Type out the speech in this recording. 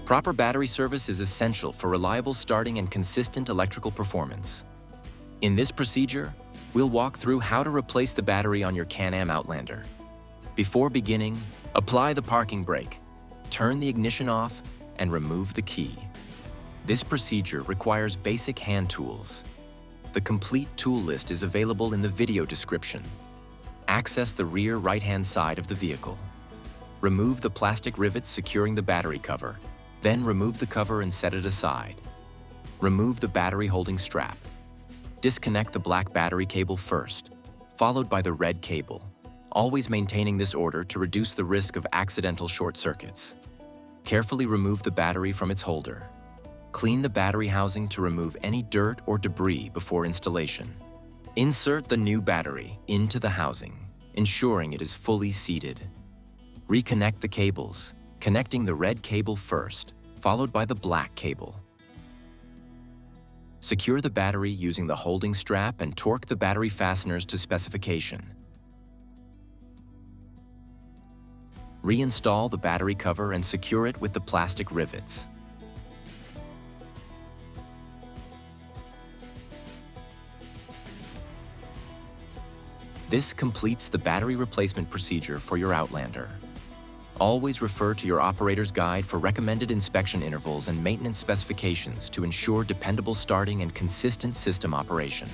Proper battery service is essential for reliable starting and consistent electrical performance. In this procedure, we'll walk through how to replace the battery on your Can-Am Outlander. Before beginning, apply the parking brake, turn the ignition off, and remove the key. This procedure requires basic hand tools. The complete tool list is available in the video description. Access the rear right-hand side of the vehicle. Remove the plastic rivets securing the battery cover, then remove the cover and set it aside. Remove the battery holding strap. Disconnect the black battery cable first, followed by the red cable, always maintaining this order to reduce the risk of accidental short circuits. Carefully remove the battery from its holder. Clean the battery housing to remove any dirt or debris before installation. Insert the new battery into the housing, ensuring it is fully seated. Reconnect the cables, connecting the red cable first, followed by the black cable. Secure the battery using the holding strap and torque the battery fasteners to specification. Reinstall the battery cover and secure it with the plastic rivets. This completes the battery replacement procedure for your Outlander. Always refer to your operator's guide for recommended inspection intervals and maintenance specifications to ensure dependable starting and consistent system operation.